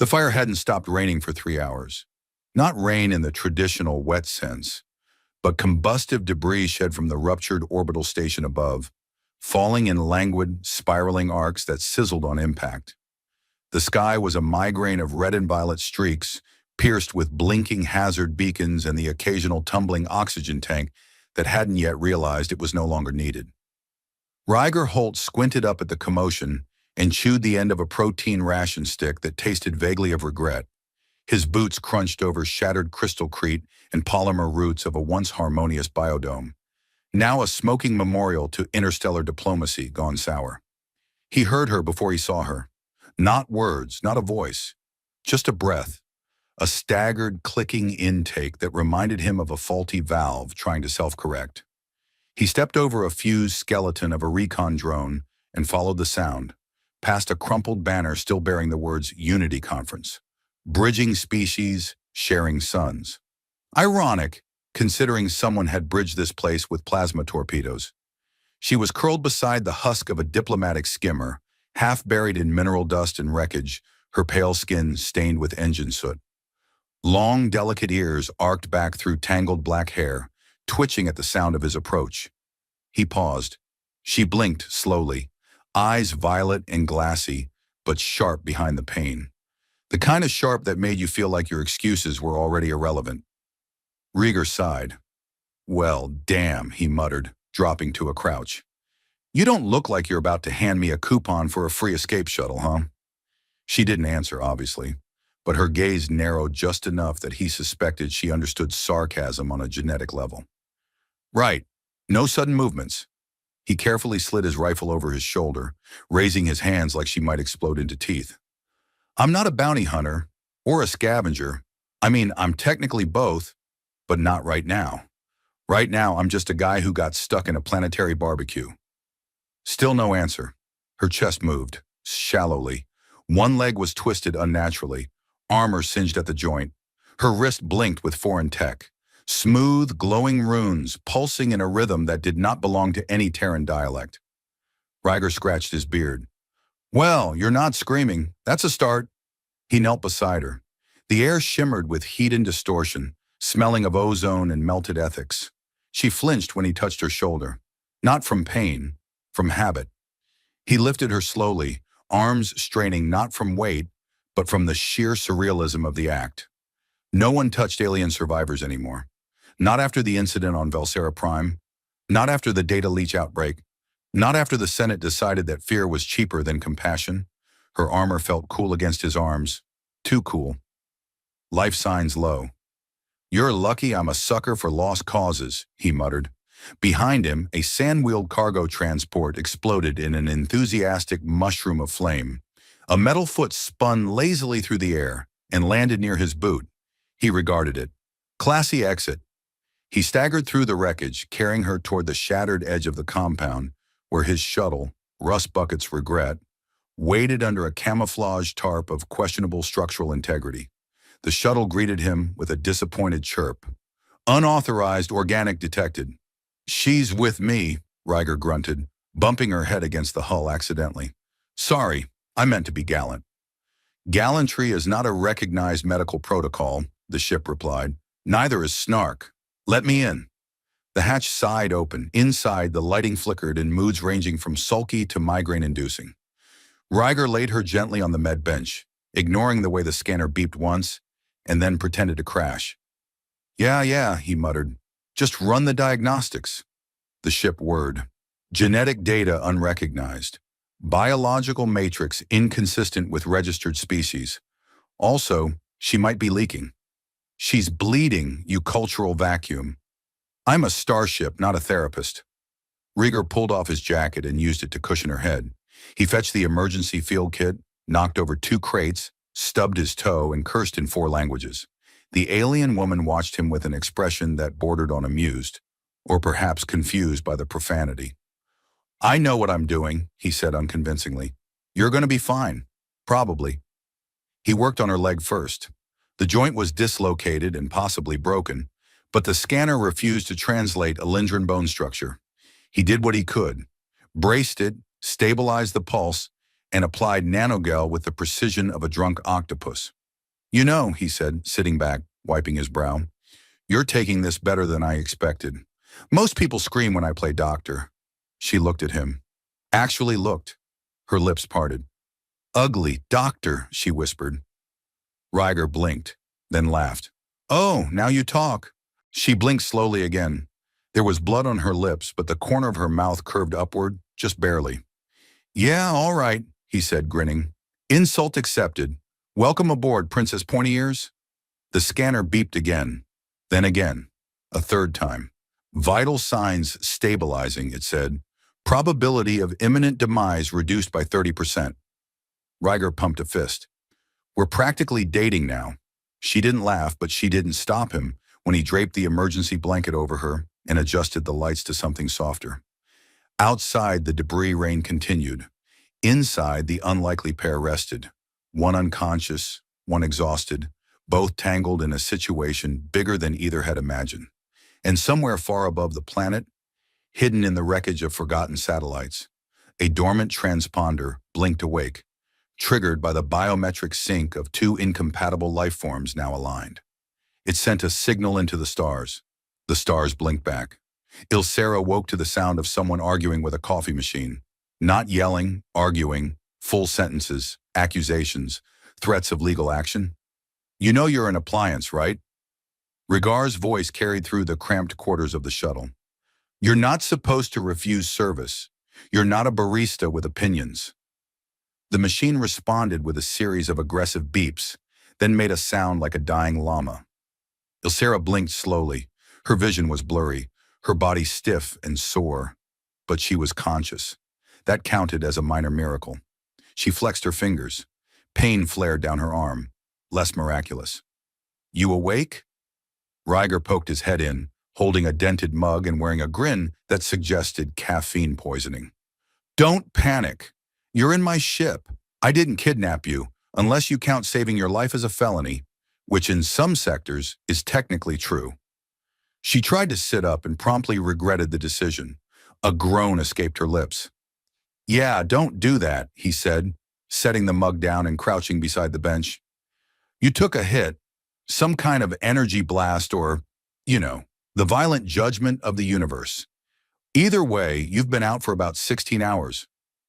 The fire hadn't stopped raining for 3 hours. Not rain in the traditional wet sense, but combustive debris shed from the ruptured orbital station above, falling in languid, spiraling arcs that sizzled on impact. The sky was a migraine of red and violet streaks, pierced with blinking hazard beacons and the occasional tumbling oxygen tank that hadn't yet realized it was no longer needed. Ryger Holt squinted up at the commotion and chewed the end of a protein ration stick that tasted vaguely of regret. His boots crunched over shattered crystallcrete and polymer roots of a once harmonious biodome, now a smoking memorial to interstellar diplomacy gone sour. He heard her before he saw her. Not words, not a voice, just a breath, a staggered, clicking intake that reminded him of a faulty valve trying to self-correct. He stepped over a fused skeleton of a recon drone and followed the sound, past a crumpled banner still bearing the words Unity Conference. Bridging species, sharing suns. Ironic, considering someone had bridged this place with plasma torpedoes. She was curled beside the husk of a diplomatic skimmer, half buried in mineral dust and wreckage, her pale skin stained with engine soot. Long, delicate ears arced back through tangled black hair, twitching at the sound of his approach. He paused. She blinked slowly, eyes violet and glassy, but sharp behind the pain. The kind of sharp that made you feel like your excuses were already irrelevant. Rieger sighed. "Well, damn," he muttered, dropping to a crouch. "You don't look like you're about to hand me a coupon for a free escape shuttle, huh?" She didn't answer, obviously, but her gaze narrowed just enough that he suspected she understood sarcasm on a genetic level. "Right. No sudden movements." He carefully slid his rifle over his shoulder, raising his hands like she might explode into teeth. "I'm not a bounty hunter or a scavenger. I mean, I'm technically both, but not right now. Right now, I'm just a guy who got stuck in a planetary barbecue." Still no answer. Her chest moved, shallowly. One leg was twisted unnaturally, armor singed at the joint. Her wrist blinked with foreign tech. Smooth, glowing runes pulsing in a rhythm that did not belong to any Terran dialect. Ryger scratched his beard. "Well, you're not screaming. That's a start." He knelt beside her. The air shimmered with heat and distortion, smelling of ozone and melted ethics. She flinched when he touched her shoulder. Not from pain, from habit. He lifted her slowly, arms straining not from weight, but from the sheer surrealism of the act. No one touched alien survivors anymore. Not after the incident on Valsera Prime. Not after the data leach outbreak. Not after the Senate decided that fear was cheaper than compassion. Her armor felt cool against his arms. Too cool. Life signs low. "You're lucky I'm a sucker for lost causes," he muttered. Behind him, a sand-wheeled cargo transport exploded in an enthusiastic mushroom of flame. A metal foot spun lazily through the air and landed near his boot. He regarded it. Classy exit. He staggered through the wreckage, carrying her toward the shattered edge of the compound, where his shuttle, Rust Bucket's regret, waited under a camouflage tarp of questionable structural integrity. The shuttle greeted him with a disappointed chirp. "Unauthorized organic detected." "She's with me," Ryger grunted, bumping her head against the hull accidentally. "Sorry, I meant to be gallant." "Gallantry is not a recognized medical protocol," the ship replied. "Neither is snark. Let me in." The hatch sighed open. Inside, the lighting flickered in moods ranging from sulky to migraine-inducing. Ryger laid her gently on the med bench, ignoring the way the scanner beeped once, and then pretended to crash. Yeah, he muttered. "Just run the diagnostics." The ship whirred. Genetic data unrecognized. Biological matrix inconsistent with registered species. Also, she might be leaking. "She's bleeding, you cultural vacuum." "I'm a starship, not a therapist." Rieger pulled off his jacket and used it to cushion her head. He fetched the emergency field kit, knocked over 2 crates, stubbed his toe, and cursed in 4 languages. The alien woman watched him with an expression that bordered on amused, or perhaps confused by the profanity. "I know what I'm doing," he said unconvincingly. "You're going to be fine. Probably." He worked on her leg first. The joint was dislocated and possibly broken, but the scanner refused to translate a Lindgren bone structure. He did what he could, braced it, stabilized the pulse, and applied nanogel with the precision of a drunk octopus. "You know," he said, sitting back, wiping his brow, "you're taking this better than I expected. Most people scream when I play doctor." She looked at him. Actually looked. Her lips parted. "Ugly doctor," she whispered. Ryger blinked, then laughed. "Oh, now you talk." She blinked slowly again. There was blood on her lips, but the corner of her mouth curved upward, just barely. "Yeah, all right," he said, grinning. "Insult accepted. Welcome aboard, Princess Pointy Ears." The scanner beeped again, then again, a third time. "Vital signs stabilizing," it said. "Probability of imminent demise reduced by 30%. Ryger pumped a fist. "We're practically dating now." She didn't laugh, but she didn't stop him when he draped the emergency blanket over her and adjusted the lights to something softer. Outside, the debris rain continued. Inside, the unlikely pair rested. One unconscious, one exhausted, both tangled in a situation bigger than either had imagined. And somewhere far above the planet, hidden in the wreckage of forgotten satellites, a dormant transponder blinked awake, triggered by the biometric sync of two incompatible life forms now aligned. It sent a signal into the stars. The stars blinked back. Ilsera woke to the sound of someone arguing with a coffee machine. Not yelling, arguing, full sentences, accusations, threats of legal action. "You know you're an appliance, right?" Rigar's voice carried through the cramped quarters of the shuttle. "You're not supposed to refuse service. You're not a barista with opinions." The machine responded with a series of aggressive beeps, then made a sound like a dying llama. Ilsera blinked slowly. Her vision was blurry, her body stiff and sore. But she was conscious. That counted as a minor miracle. She flexed her fingers. Pain flared down her arm. Less miraculous. "You awake?" Ryger poked his head in, holding a dented mug and wearing a grin that suggested caffeine poisoning. "Don't panic. You're in my ship. I didn't kidnap you, unless you count saving your life as a felony, which in some sectors is technically true." She tried to sit up and promptly regretted the decision. A groan escaped her lips. "Yeah, don't do that," he said, setting the mug down and crouching beside the bench. "You took a hit, some kind of energy blast or, the violent judgment of the universe. Either way, you've been out for about 16 hours.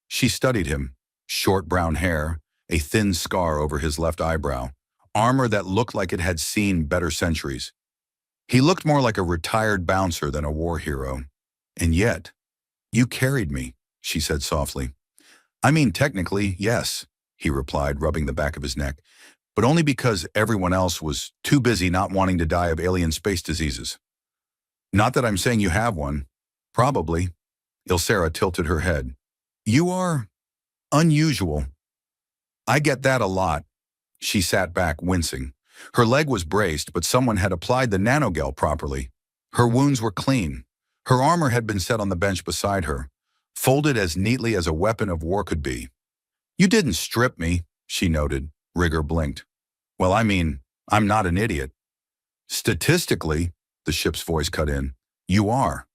She studied him. Short brown hair, a thin scar over his left eyebrow, armor that looked like it had seen better centuries. He looked more like a retired bouncer than a war hero. "And yet, you carried me," she said softly. "I mean, technically, yes," he replied, rubbing the back of his neck, "but only because everyone else was too busy not wanting to die of alien space diseases. Not that I'm saying you have one. Probably." Ilsera tilted her head. "You are unusual." "I get that a lot." She sat back, wincing. Her leg was braced, but someone had applied the nanogel properly. Her wounds were clean. Her armor had been set on the bench beside her, folded as neatly as a weapon of war could be. "You didn't strip me," she noted. Ryger blinked. "Well, I mean, I'm not an idiot." "Statistically," the ship's voice cut in, "you are.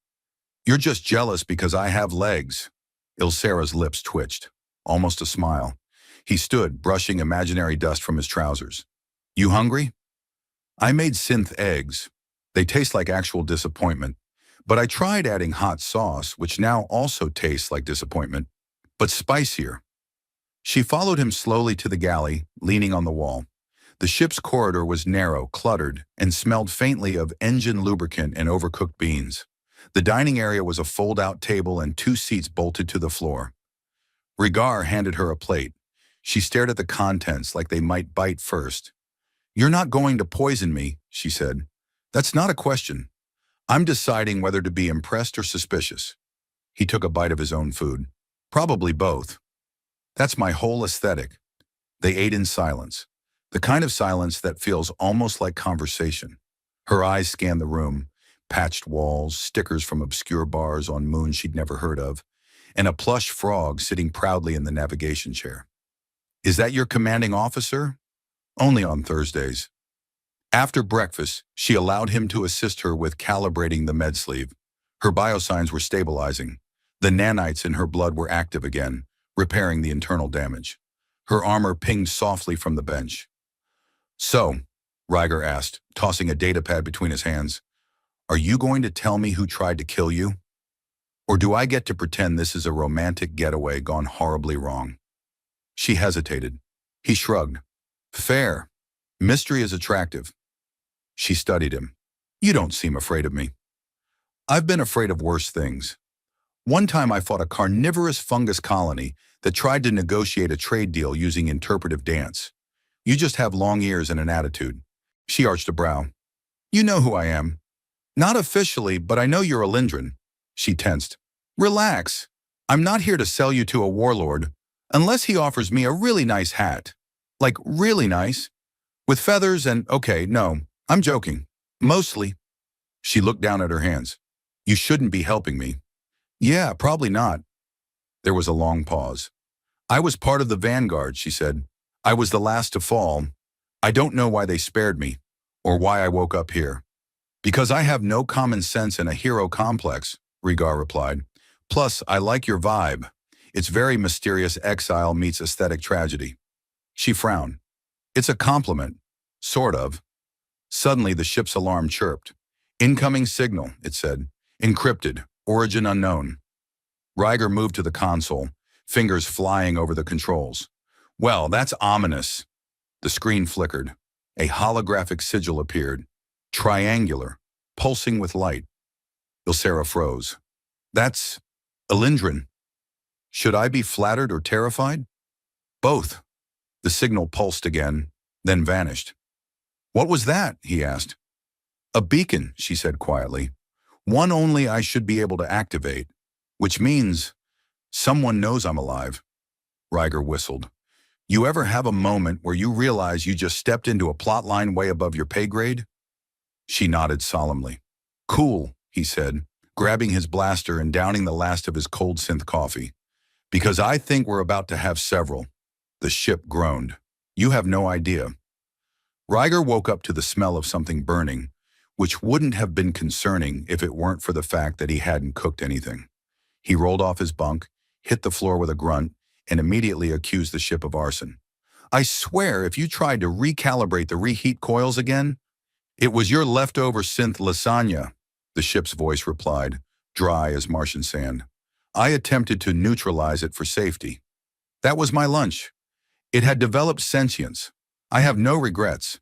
You're just jealous because I have legs." Ilsera's lips twitched, almost a smile. He stood, brushing imaginary dust from his trousers. "You hungry?" "I made synth eggs. They taste like actual disappointment. But I tried adding hot sauce, which now also tastes like disappointment, but spicier." She followed him slowly to the galley, leaning on the wall. The ship's corridor was narrow, cluttered, and smelled faintly of engine lubricant and overcooked beans. The dining area was a fold-out table and 2 seats bolted to the floor. Ryger handed her a plate. She stared at the contents like they might bite first. "You're not going to poison me," she said. "That's not a question. I'm deciding whether to be impressed or suspicious." He took a bite of his own food. "Probably both. That's my whole aesthetic." They ate in silence, the kind of silence that feels almost like conversation. Her eyes scanned the room, patched walls, stickers from obscure bars on moons she'd never heard of, and a plush frog sitting proudly in the navigation chair. "Is that your commanding officer?" "Only on Thursdays." After breakfast, she allowed him to assist her with calibrating the med sleeve. Her biosigns were stabilizing. The nanites in her blood were active again, repairing the internal damage. Her armor pinged softly from the bench. "So," Riger asked, tossing a datapad between his hands, "are you going to tell me who tried to kill you? Or do I get to pretend this is a romantic getaway gone horribly wrong?" She hesitated. He shrugged. "Fair. Mystery is attractive." She studied him. "You don't seem afraid of me." "I've been afraid of worse things. One time I fought a carnivorous fungus colony that tried to negotiate a trade deal using interpretive dance. You just have long ears and an attitude." She arched a brow. "You know who I am." "Not officially, but I know you're a Lindran." She tensed. "Relax. I'm not here to sell you to a warlord, unless he offers me a really nice hat. Like really nice. With feathers and, okay, no, I'm joking. Mostly." She looked down at her hands. "You shouldn't be helping me." "Yeah, probably not." There was a long pause. "I was part of the vanguard," she said. "I was the last to fall. I don't know why they spared me, or why I woke up here." "Because I have no common sense and a hero complex," Rigar replied. "Plus, I like your vibe. It's very mysterious exile meets aesthetic tragedy." She frowned. "It's a compliment. Sort of." Suddenly, the ship's alarm chirped. "Incoming signal," it said. "Encrypted. Origin unknown." Riger moved to the console, fingers flying over the controls. "Well, that's ominous." The screen flickered. A holographic sigil appeared. Triangular, pulsing with light. Ilsera froze. "That's Elindran." Should I be flattered or terrified? Both. The signal pulsed again, then vanished. "What was that?" he asked. "A beacon," she said quietly. "One only I should be able to activate, which means someone knows I'm alive." Riger whistled. "You ever have a moment where you realize you just stepped into a plot line way above your pay grade?" She nodded solemnly. "Cool," he said, grabbing his blaster and downing the last of his cold synth coffee. "Because I think we're about to have several." The ship groaned. "You have no idea." Riger woke up to the smell of something burning, which wouldn't have been concerning if it weren't for the fact that he hadn't cooked anything. He rolled off his bunk, hit the floor with a grunt, and immediately accused the ship of arson. "I swear if you tried to recalibrate the reheat coils again, it was your leftover synth lasagna," the ship's voice replied, dry as Martian sand. "I attempted to neutralize it for safety. That was my lunch. It had developed sentience. I have no regrets."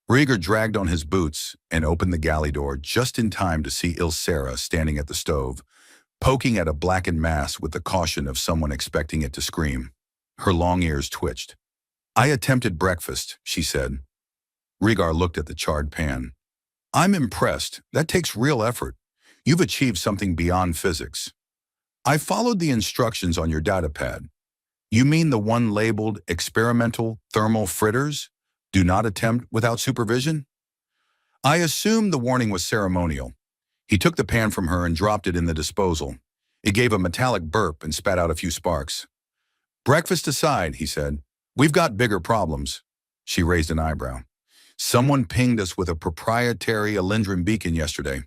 Rieger dragged on his boots and opened the galley door just in time to see Ilsera standing at the stove, poking at a blackened mass with the caution of someone expecting it to scream. Her long ears twitched. "I attempted breakfast," she said. Rieger looked at the charred pan. "I'm impressed. That takes real effort. You've achieved something beyond physics." "I followed the instructions on your datapad." "You mean the one labeled experimental thermal fritters? Do not attempt without supervision?" "I assumed the warning was ceremonial." He took the pan from her and dropped it in the disposal. It gave a metallic burp and spat out a few sparks. "Breakfast aside," he said, "we've got bigger problems." She raised an eyebrow. "Someone pinged us with a proprietary Elindran beacon yesterday.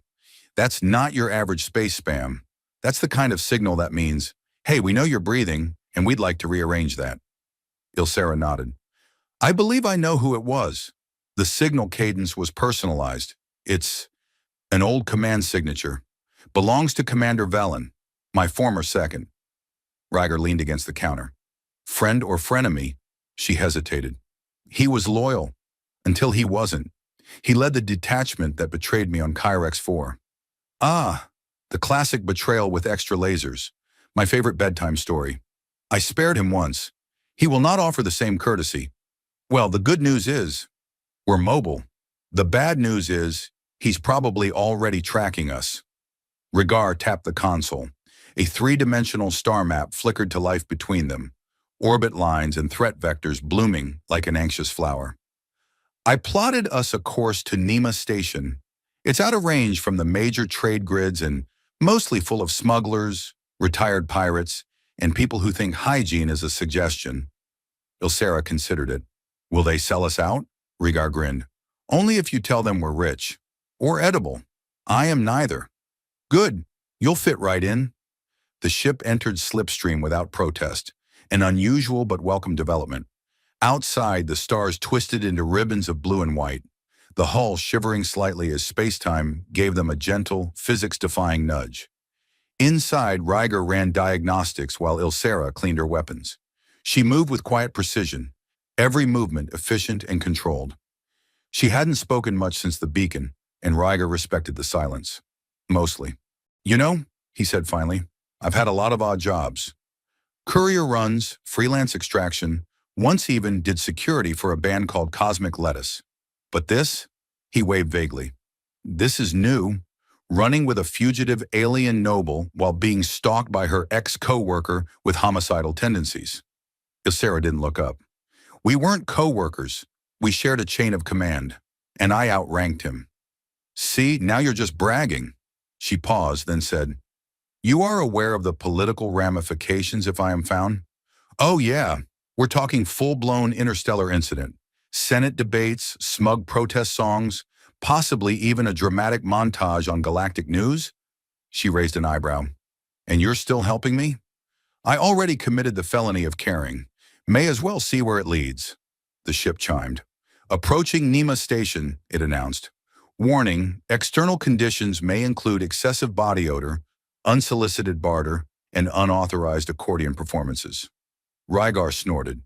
That's not your average space spam. That's the kind of signal that means, hey, we know you're breathing, and we'd like to rearrange that." Ilsera nodded. "I believe I know who it was. The signal cadence was personalized. It's an old command signature. Belongs to Commander Velen, my former second." Riger leaned against the counter. "Friend or frenemy?" She hesitated. "He was loyal. Until he wasn't. He led the detachment that betrayed me on Kyrex 4. "Ah, the classic betrayal with extra lasers. My favorite bedtime story. I spared him once. He will not offer the same courtesy. Well, the good news is, we're mobile. The bad news is, he's probably already tracking us." Rigar tapped the console. A three-dimensional star map flickered to life between them, orbit lines and threat vectors blooming like an anxious flower. "I plotted us a course to Nema Station. It's out of range from the major trade grids and mostly full of smugglers, retired pirates, and people who think hygiene is a suggestion." Ilsera considered it. "Will they sell us out?" Rigar grinned. "Only if you tell them we're rich. Or edible. I am neither." "Good. You'll fit right in." The ship entered slipstream without protest, an unusual but welcome development. Outside, the stars twisted into ribbons of blue and white, the hull shivering slightly as space-time gave them a gentle, physics-defying nudge. Inside, Ryger ran diagnostics while Ilsera cleaned her weapons. She moved with quiet precision, every movement efficient and controlled. She hadn't spoken much since the beacon, and Ryger respected the silence. Mostly. "You know," he said finally, "I've had a lot of odd jobs. Courier runs, freelance extraction, once even did security for a band called Cosmic Lettuce. But this," he waved vaguely, "this is new. Running with a fugitive alien noble while being stalked by her ex-co-worker with homicidal tendencies." Ilsera didn't look up. "We weren't co-workers. We shared a chain of command, and I outranked him." "See, now you're just bragging." She paused, then said, "You are aware of the political ramifications if I am found?" "Oh yeah, we're talking full-blown interstellar incident. Senate debates, smug protest songs, possibly even a dramatic montage on Galactic news?" She raised an eyebrow. "And you're still helping me?" "I already committed the felony of carrying. May as well see where it leads." The ship chimed. "Approaching Nema Station," it announced. "Warning, external conditions may include excessive body odor, unsolicited barter, and unauthorized accordion performances." Rygar snorted.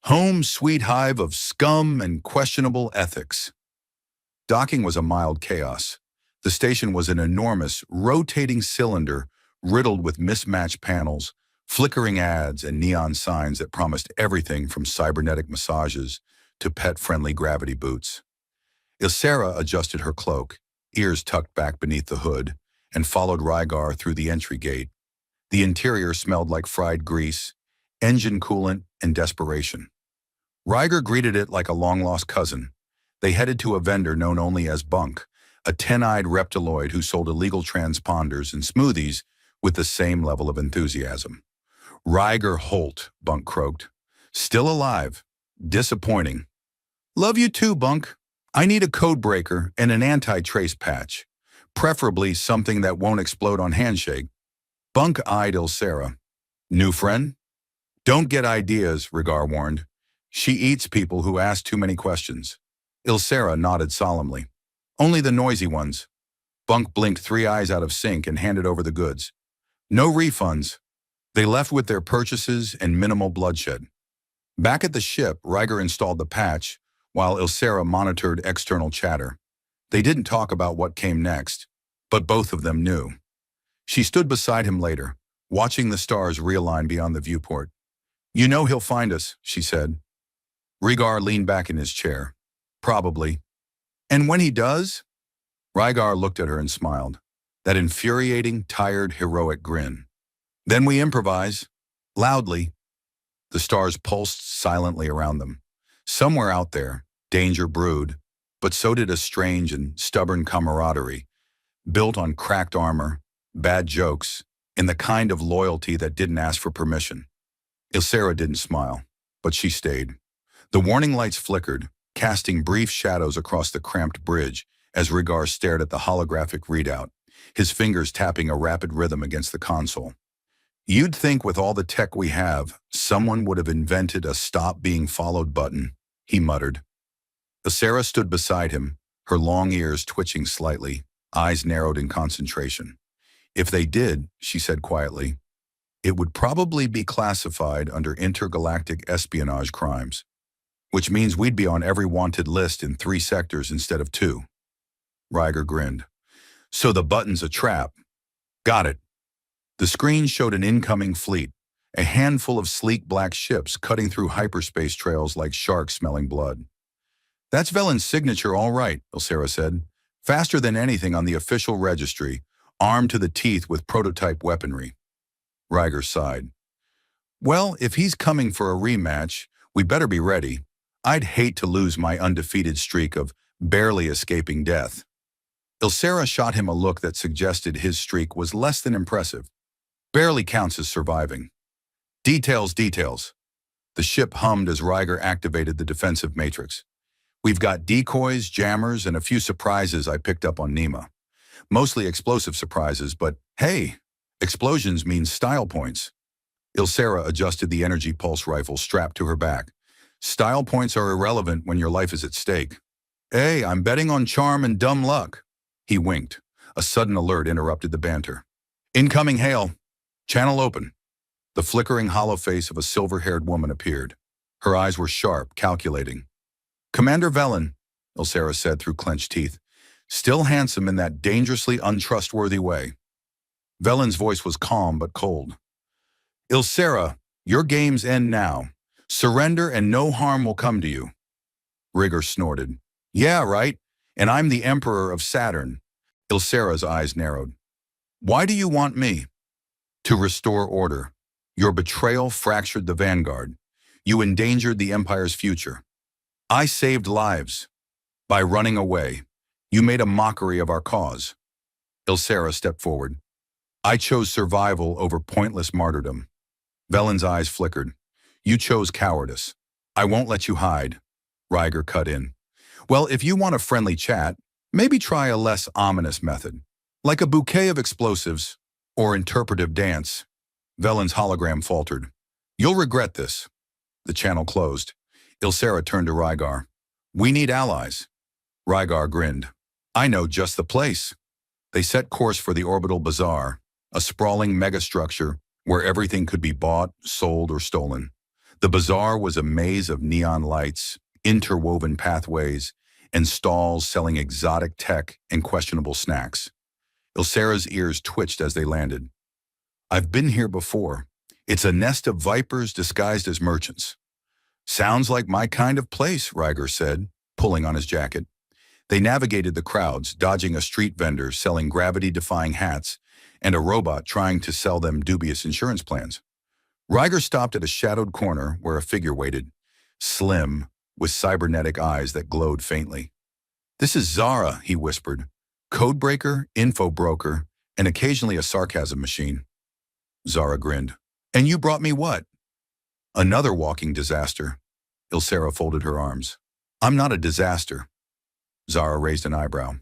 "Home sweet hive of scum and questionable ethics." Docking was a mild chaos. The station was an enormous, rotating cylinder riddled with mismatched panels, flickering ads, and neon signs that promised everything from cybernetic massages to pet-friendly gravity boots. Ilsera adjusted her cloak, ears tucked back beneath the hood, and followed Rygar through the entry gate. The interior smelled like fried grease, engine coolant, and desperation. Rygar greeted it like a long-lost cousin. They headed to a vendor known only as Bunk, a 10-eyed reptiloid who sold illegal transponders and smoothies with the same level of enthusiasm. "Ryger Holt," Bunk croaked. "Still alive. Disappointing." "Love you too, Bunk. I need a code breaker and an anti-trace patch. Preferably something that won't explode on handshake." Bunk eyed Ilsera. "New friend?" "Don't get ideas," Rygar warned. "She eats people who ask too many questions." Ilsera nodded solemnly. "Only the noisy ones." Bunk blinked 3 eyes out of sync and handed over the goods. "No refunds." They left with their purchases and minimal bloodshed. Back at the ship, Ryger installed the patch, while Ilsera monitored external chatter. They didn't talk about what came next, but both of them knew. She stood beside him later, watching the stars realign beyond the viewport. "You know he'll find us," she said. Rygar leaned back in his chair. "Probably." "And when he does?" Rygar looked at her and smiled. That infuriating, tired, heroic grin. "Then we improvise. Loudly." The stars pulsed silently around them. Somewhere out there, danger brewed, but so did a strange and stubborn camaraderie, built on cracked armor, bad jokes, and the kind of loyalty that didn't ask for permission. Ilsera didn't smile, but she stayed. The warning lights flickered, casting brief shadows across the cramped bridge as Rygar stared at the holographic readout, his fingers tapping a rapid rhythm against the console. "You'd think with all the tech we have, someone would have invented a stop being followed button," he muttered. Ilsera stood beside him, her long ears twitching slightly, eyes narrowed in concentration. "If they did," she said quietly, "it would probably be classified under intergalactic espionage crimes, which means we'd be on every wanted list in 3 sectors instead of 2. Ryger grinned. "So the button's a trap." "Got it." The screen showed an incoming fleet, a handful of sleek black ships cutting through hyperspace trails like sharks smelling blood. "That's Velen's signature, all right," Ilsera said. "Faster than anything on the official registry, armed to the teeth with prototype weaponry." Ryger sighed. "Well, if he's coming for a rematch, we better be ready. I'd hate to lose my undefeated streak of barely escaping death." Ilsera shot him a look that suggested his streak was less than impressive. "Barely counts as surviving." "Details, details." The ship hummed as Ryger activated the defensive matrix. "We've got decoys, jammers, and a few surprises I picked up on Nema. Mostly explosive surprises, but hey, explosions mean style points." Ilsera adjusted the energy pulse rifle strapped to her back. Style points are irrelevant when your life is at stake. Hey, I'm betting on charm and dumb luck. He winked. A sudden alert interrupted the banter. Incoming hail. Channel open. The flickering hollow face of a silver-haired woman appeared. Her eyes were sharp, calculating. Commander Velen, Ilsera said through clenched teeth, still handsome in that dangerously untrustworthy way. Velen's voice was calm but cold. Ilsera, your games end now. Surrender and no harm will come to you. Rigger snorted. Yeah, right. And I'm the Emperor of Saturn. Ilsera's eyes narrowed. Why do you want me? To restore order. Your betrayal fractured the vanguard. You endangered the Empire's future. I saved lives. By running away, you made a mockery of our cause. Ilsera stepped forward. I chose survival over pointless martyrdom. Velen's eyes flickered. You chose cowardice. I won't let you hide. Ryger cut in. Well, if you want a friendly chat, maybe try a less ominous method, like a bouquet of explosives or interpretive dance. Velen's hologram faltered. You'll regret this. The channel closed. Ilsera turned to Rygar. We need allies. Rygar grinned. I know just the place. They set course for the Orbital Bazaar, a sprawling megastructure where everything could be bought, sold, or stolen. The bazaar was a maze of neon lights, interwoven pathways, and stalls selling exotic tech and questionable snacks. Ilsera's ears twitched as they landed. I've been here before. It's a nest of vipers disguised as merchants. Sounds like my kind of place, Ryger said, pulling on his jacket. They navigated the crowds, dodging a street vendor selling gravity-defying hats and a robot trying to sell them dubious insurance plans. Ryger stopped at a shadowed corner where a figure waited, slim, with cybernetic eyes that glowed faintly. This is Zara, he whispered. Codebreaker, info broker, and occasionally a sarcasm machine. Zara grinned. And you brought me what? Another walking disaster. Ilsera folded her arms. I'm not a disaster. Zara raised an eyebrow.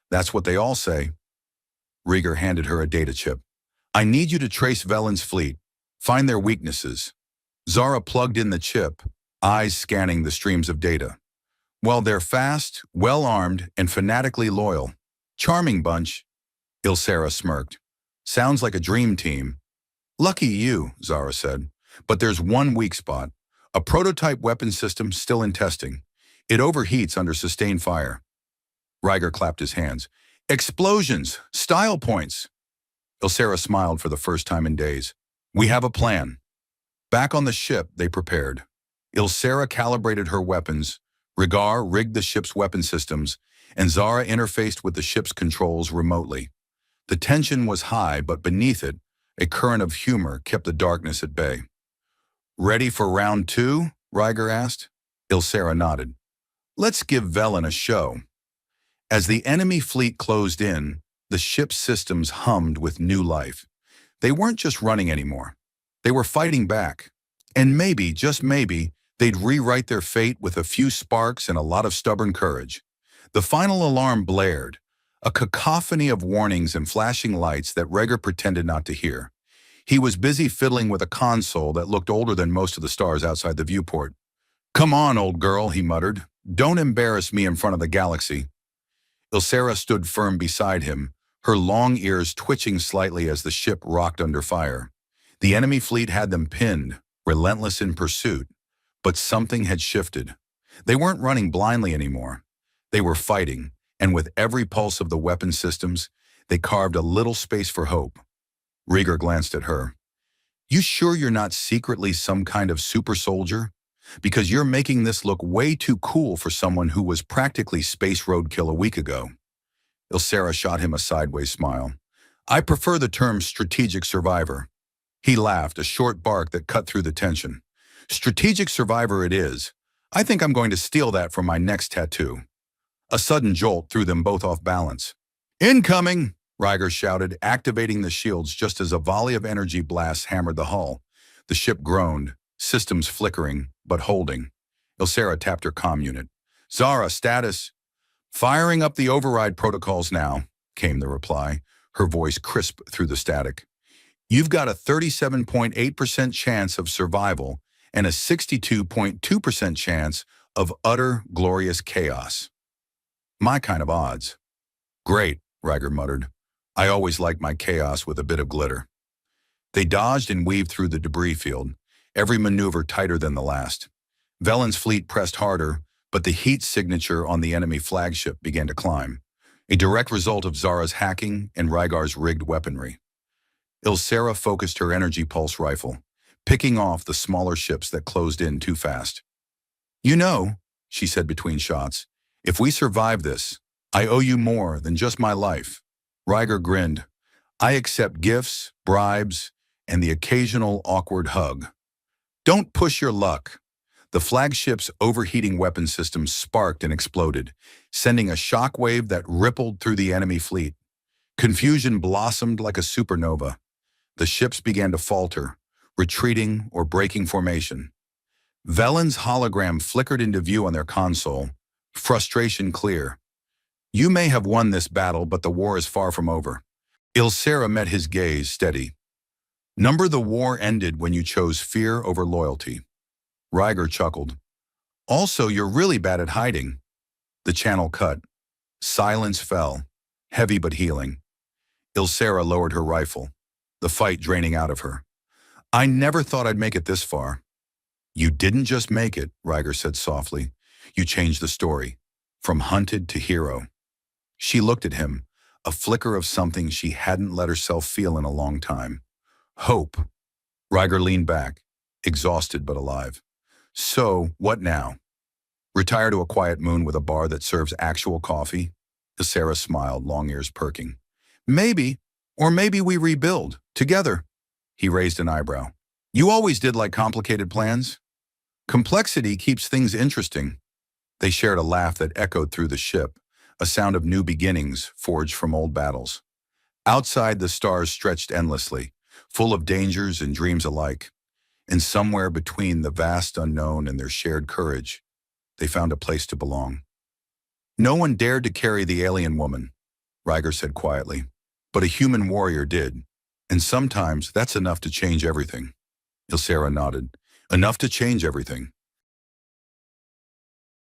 That's what they all say. Rieger handed her a data chip. I need you to trace Velen's fleet, find their weaknesses. Zara plugged in the chip, eyes scanning the streams of data. Well, they're fast, well-armed, and fanatically loyal. Charming bunch. Ilsera smirked. Sounds like a dream team. Lucky you, Zara said. But there's one weak spot. A prototype weapon system still in testing. It overheats under sustained fire. Ryger clapped his hands. Explosions! Style points! Ilsera smiled for the first time in days. We have a plan. Back on the ship, they prepared. Ilsera calibrated her weapons, Rygar rigged the ship's weapon systems, and Zara interfaced with the ship's controls remotely. The tension was high, but beneath it, a current of humor kept the darkness at bay. Ready for round two? Ryger asked. Ilsera nodded. Let's give Velen a show. As the enemy fleet closed in, the ship's systems hummed with new life. They weren't just running anymore. They were fighting back. And maybe, just maybe, they'd rewrite their fate with a few sparks and a lot of stubborn courage. The final alarm blared, a cacophony of warnings and flashing lights that Ryger pretended not to hear. He was busy fiddling with a console that looked older than most of the stars outside the viewport. Come on, old girl, he muttered. Don't embarrass me in front of the galaxy. Ilsera stood firm beside him, her long ears twitching slightly as the ship rocked under fire. The enemy fleet had them pinned, relentless in pursuit. But something had shifted. They weren't running blindly anymore. They were fighting, and with every pulse of the weapon systems, they carved a little space for hope. Rieger glanced at her. You sure you're not secretly some kind of super soldier? Because you're making this look way too cool for someone who was practically space roadkill a week ago. Ilsera shot him a sideways smile. I prefer the term strategic survivor. He laughed, a short bark that cut through the tension. Strategic survivor it is. I think I'm going to steal that for my next tattoo. A sudden jolt threw them both off balance. Incoming! Ryger shouted, activating the shields just as a volley of energy blasts hammered the hull. The ship groaned, systems flickering, but holding. Ilsera tapped her comm unit. Zara, status. Firing up the override protocols now, came the reply, her voice crisp through the static. You've got a 37.8% chance of survival and a 62.2% chance of utter glorious chaos. My kind of odds. Great, Riker muttered. I always like my chaos with a bit of glitter. They dodged and weaved through the debris field, every maneuver tighter than the last. Velen's fleet pressed harder, but the heat signature on the enemy flagship began to climb, a direct result of Zara's hacking and Rygar's rigged weaponry. Ilsera focused her energy pulse rifle, picking off the smaller ships that closed in too fast. You know, she said between shots, if we survive this, I owe you more than just my life. Rygar grinned. I accept gifts, bribes, and the occasional awkward hug. Don't push your luck. The flagship's overheating weapon system sparked and exploded, sending a shockwave that rippled through the enemy fleet. Confusion blossomed like a supernova. The ships began to falter, retreating or breaking formation. Velen's hologram flickered into view on their console, frustration clear. You may have won this battle, but the war is far from over. Ilsera met his gaze steady. Number the war ended when you chose fear over loyalty. Rygar chuckled. Also, you're really bad at hiding. The channel cut. Silence fell, heavy but healing. Ilsera lowered her rifle, the fight draining out of her. I never thought I'd make it this far. You didn't just make it, Rygar said softly. You changed the story, from hunted to hero. She looked at him, a flicker of something she hadn't let herself feel in a long time. Hope. Rygar leaned back, exhausted but alive. So, what now? Retire to a quiet moon with a bar that serves actual coffee? Ilsera smiled, long ears perking. Maybe, or maybe we rebuild, together. He raised an eyebrow. You always did like complicated plans? Complexity keeps things interesting. They shared a laugh that echoed through the ship, a sound of new beginnings forged from old battles. Outside, the stars stretched endlessly, full of dangers and dreams alike. And somewhere between the vast unknown and their shared courage, they found a place to belong. No one dared to carry the alien woman, Rygar said quietly, but a human warrior did. And sometimes that's enough to change everything. Ilsera nodded. Enough to change everything.